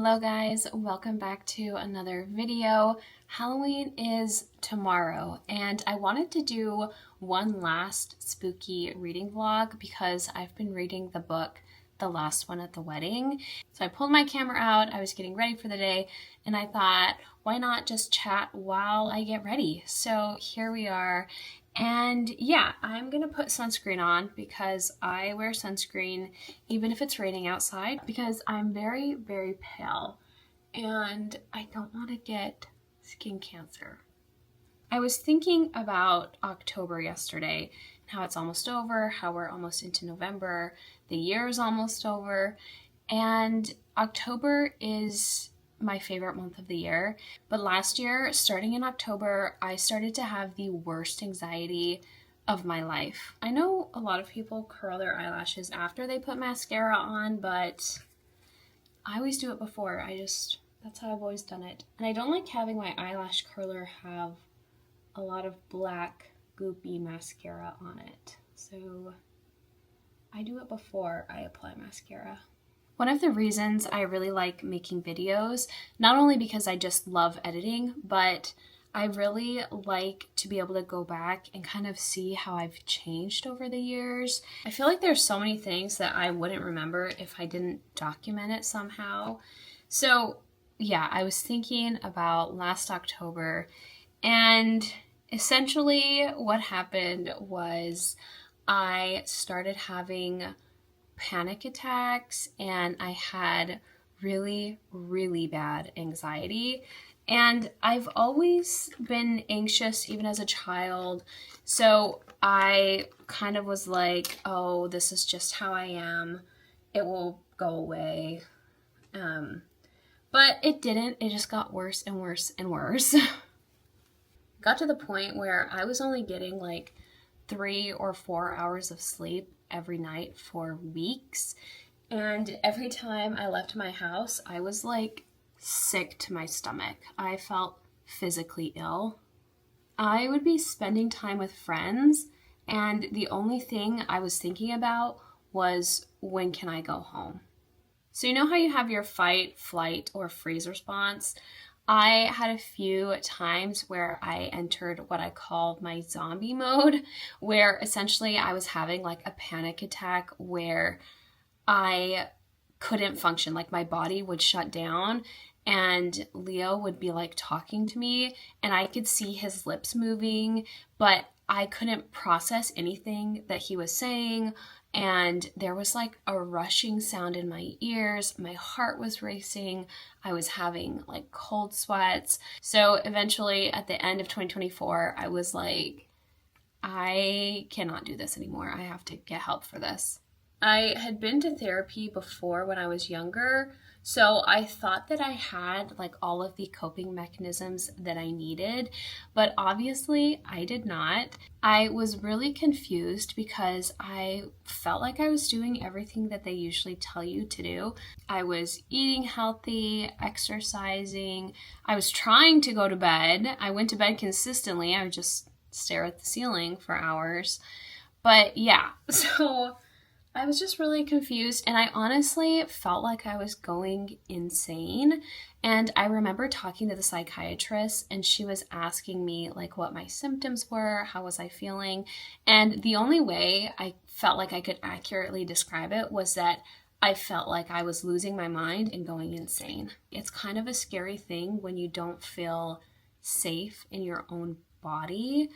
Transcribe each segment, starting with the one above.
Hello guys, welcome back to another video. Halloween is tomorrow and I wanted to do one last spooky reading vlog because I've been reading the book The Last One at the Wedding. So I pulled my camera out, I was getting ready for the day, and I thought, why not just chat while I get ready? So here we are. And yeah, I'm gonna put sunscreen on because I wear sunscreen even if it's raining outside because I'm very, very pale and I don't want to get skin cancer. I was thinking about October yesterday and how it's almost over, how we're almost into November, the year is almost over, and October is my favorite month of the year. But last year, starting in October, I started to have the worst anxiety of my life. I know a lot of people curl their eyelashes after they put mascara on, but I always do it before. That's how I've always done it. And I don't like having my eyelash curler have a lot of black goopy mascara on it. So I do it before I apply mascara. One of the reasons I really like making videos, not only because I just love editing, but I really like to be able to go back and kind of see how I've changed over the years. I feel like there's so many things that I wouldn't remember if I didn't document it somehow. So yeah, I was thinking about last October, and essentially what happened was I started having panic attacks and I had really, really bad anxiety. And I've always been anxious even as a child. So I kind of was like, oh, this is just how I am. It will go away. But it didn't. It just got worse and worse and worse. Got to the point where I was only getting like 3 or 4 hours of sleep every night for weeks. And every time I left my house, I was like sick to my stomach. I felt physically ill. I would be spending time with friends, and the only thing I was thinking about was, when can I go home? So you know how you have your fight, flight, or freeze response? I had a few times where I entered what I call my zombie mode, where essentially I was having like a panic attack where I couldn't function. Like my body would shut down and Leo would be like talking to me and I could see his lips moving, but I couldn't process anything that he was saying. And there was like a rushing sound in my ears. My heart was racing. I was having like cold sweats. So eventually at the end of 2024, I was like, I cannot do this anymore. I have to get help for this. I had been to therapy before when I was younger, so I thought that I had like all of the coping mechanisms that I needed, but obviously I did not. I was really confused because I felt like I was doing everything that they usually tell you to do. I was eating healthy, exercising, I was trying to go to bed. I went to bed consistently. I would just stare at the ceiling for hours. But yeah, so I was just really confused, and I honestly felt like I was going insane. And I remember talking to the psychiatrist, and she was asking me like what my symptoms were, how was I feeling, and the only way I felt like I could accurately describe it was that I felt like I was losing my mind and going insane. It's kind of a scary thing when you don't feel safe in your own body.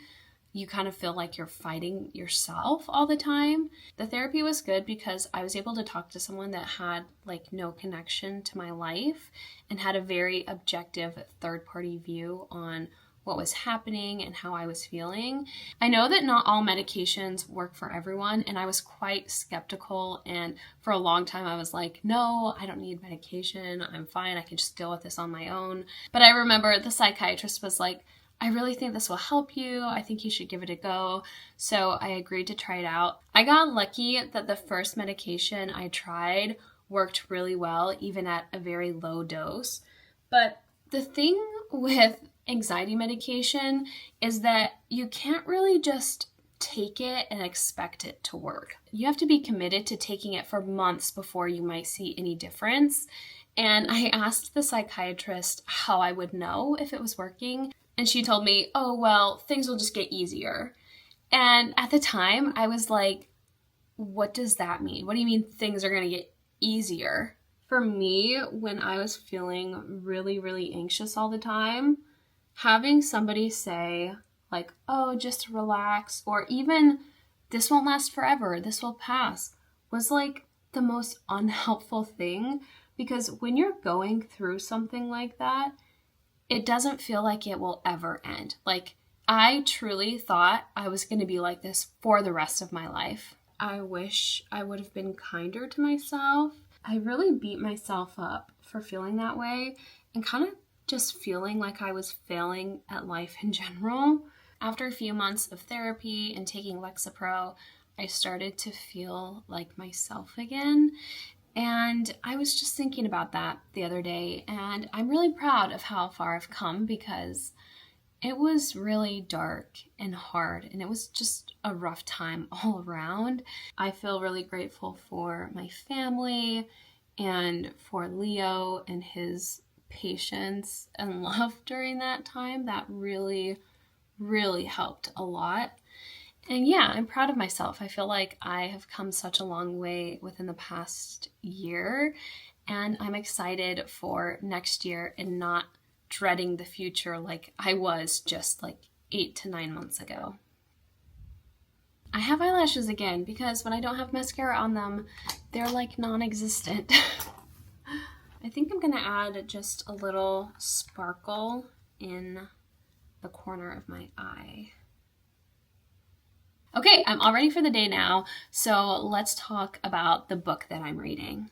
You kind of feel like you're fighting yourself all the time. The therapy was good because I was able to talk to someone that had like no connection to my life and had a very objective third-party view on what was happening and how I was feeling. I know that not all medications work for everyone, and I was quite skeptical, and for a long time I was like, no, I don't need medication. I'm fine. I can just deal with this on my own. But I remember the psychiatrist was like, I really think this will help you. I think you should give it a go. So I agreed to try it out. I got lucky that the first medication I tried worked really well, even at a very low dose. But the thing with anxiety medication is that you can't really just take it and expect it to work. You have to be committed to taking it for months before you might see any difference. And I asked the psychiatrist how I would know if it was working. And she told me, oh, well, things will just get easier. And at the time, I was like, what does that mean? What do you mean things are going to get easier? For me, when I was feeling really, really anxious all the time, having somebody say, like, oh, just relax, or even, this won't last forever, this will pass, was like the most unhelpful thing. Because when you're going through something like that, it doesn't feel like it will ever end. Like, I truly thought I was going to be like this for the rest of my life. I wish I would have been kinder to myself. I really beat myself up for feeling that way and kind of just feeling like I was failing at life in general. After a few months of therapy and taking Lexapro, I started to feel like myself again. And I was just thinking about that the other day, and I'm really proud of how far I've come, because it was really dark and hard, and it was just a rough time all around. I feel really grateful for my family and for Leo and his patience and love during that time. That really, really helped a lot. And yeah, I'm proud of myself. I feel like I have come such a long way within the past year, and I'm excited for next year and not dreading the future like I was just like 8 to 9 months ago. I have eyelashes again because when I don't have mascara on them, they're like non-existent. I think I'm gonna add just a little sparkle in the corner of my eye. Okay, I'm all ready for the day now, so let's talk about the book that I'm reading.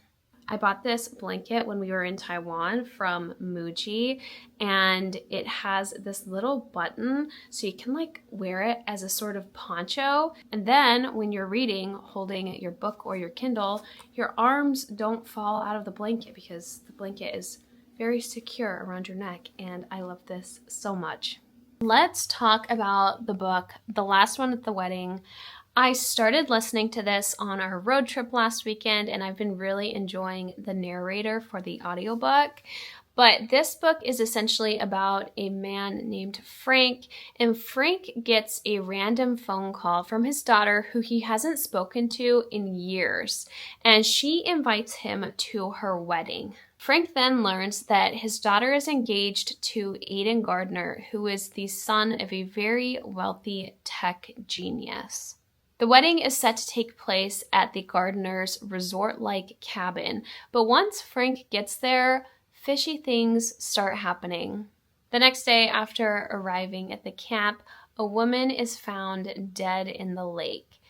I bought this blanket when we were in Taiwan from Muji, and it has this little button so you can like wear it as a sort of poncho. And then when you're reading, holding your book or your Kindle, your arms don't fall out of the blanket because the blanket is very secure around your neck, and I love this so much. Let's talk about the book, The Last One at the Wedding. I started listening to this on our road trip last weekend, and I've been really enjoying the narrator for the audiobook. But this book is essentially about a man named Frank, and Frank gets a random phone call from his daughter who he hasn't spoken to in years, and she invites him to her wedding. Frank then learns that his daughter is engaged to Aiden Gardner, who is the son of a very wealthy tech genius. The wedding is set to take place at the Gardners' resort-like cabin, but once Frank gets there, fishy things start happening. The next day after arriving at the camp, a woman is found dead in the lake,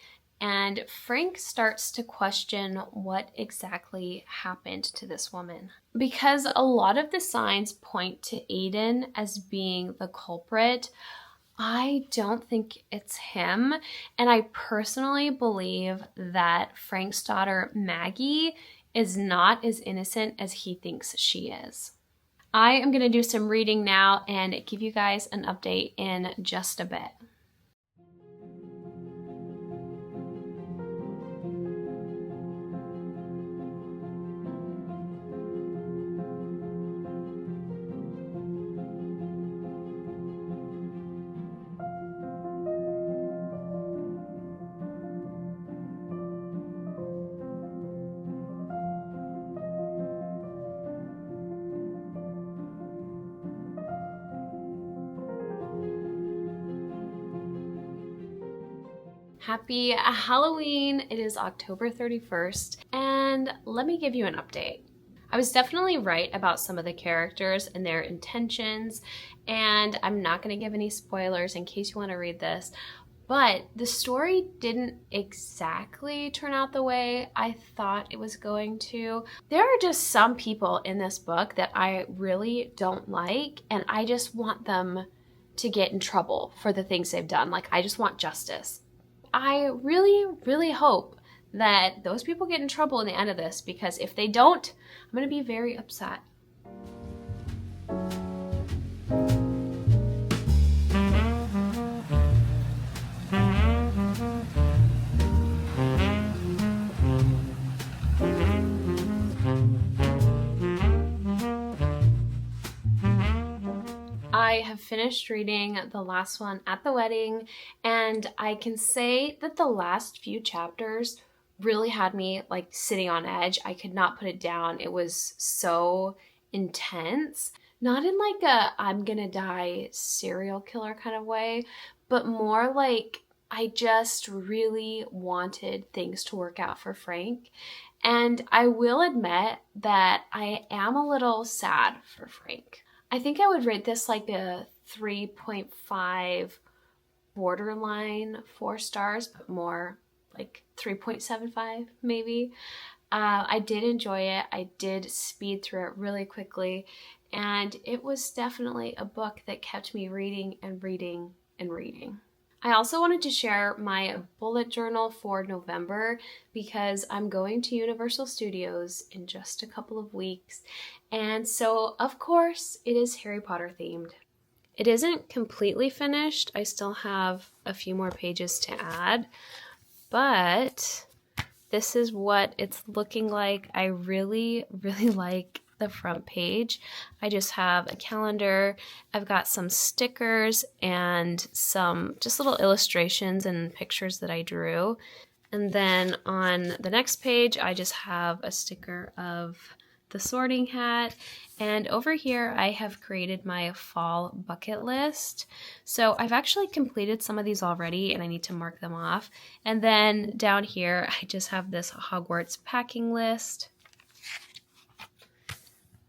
and Frank starts to question what exactly happened to this woman. Because a lot of the signs point to Aiden as being the culprit, I don't think it's him, and I personally believe that Frank's daughter, Maggie, is not as innocent as he thinks she is. I am going to do some reading now and give you guys an update in just a bit. Happy Halloween! It is October 31st, and let me give you an update. I was definitely right about some of the characters and their intentions, and I'm not going to give any spoilers in case you want to read this, but the story didn't exactly turn out the way I thought it was going to. There are just some people in this book that I really don't like, and I just want them to get in trouble for the things they've done. Like, I just want justice. I really, really hope that those people get in trouble in the end of this, because if they don't, I'm going to be very upset. finished reading the last one at the wedding, and I can say that the last few chapters really had me like sitting on edge. I could not put it down. It was so intense. Not in like a I'm gonna die serial killer kind of way, but more like I just really wanted things to work out for Frank. And I will admit that I am a little sad for Frank. I think I would rate this like a 3.5, borderline 4 stars, but more like 3.75 maybe. I did enjoy it. I did speed through it really quickly, and it was definitely a book that kept me reading and reading and reading. I also wanted to share my bullet journal for November because I'm going to Universal Studios in just a couple of weeks. And so, of course, it is Harry Potter themed. It isn't completely finished. I still have a few more pages to add, but this is what it's looking like. I really, really like the front page. I just have a calendar. I've got some stickers and some just little illustrations and pictures that I drew. And then on the next page, I just have a sticker of the Sorting Hat. And over here, I have created my fall bucket list. So I've actually completed some of these already, and I need to mark them off. And then down here, I just have this Hogwarts packing list.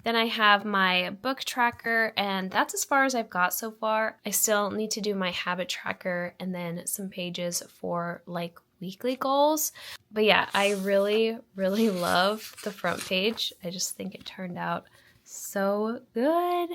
Then I have my book tracker, and that's as far as I've got so far. I still need to do my habit tracker and then some pages for like weekly goals. But yeah, I really, really love the front page. I just think it turned out so good.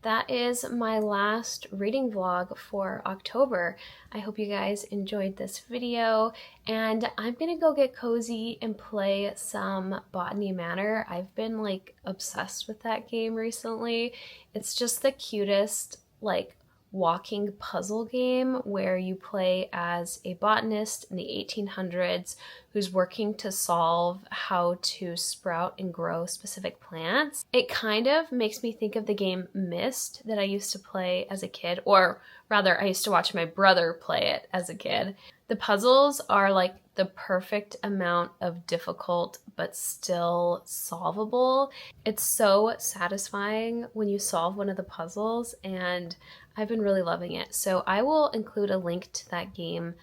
That is my last reading vlog for October. I hope you guys enjoyed this video, and I'm gonna go get cozy and play some Botany Manor. I've been like obsessed with that game recently. It's just the cutest like walking puzzle game where you play as a botanist in the 1800s who's working to solve how to sprout and grow specific plants. It kind of makes me think of the game Myst that I used to play as a kid, or rather I used to watch my brother play it as a kid. The puzzles are like the perfect amount of difficult but still solvable. It's so satisfying when you solve one of the puzzles, and I've been really loving it. So I will include a link to that game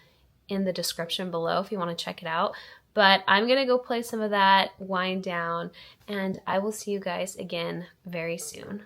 in the description below if you want to check it out. But I'm gonna go play some of that, wind down, and I will see you guys again very soon.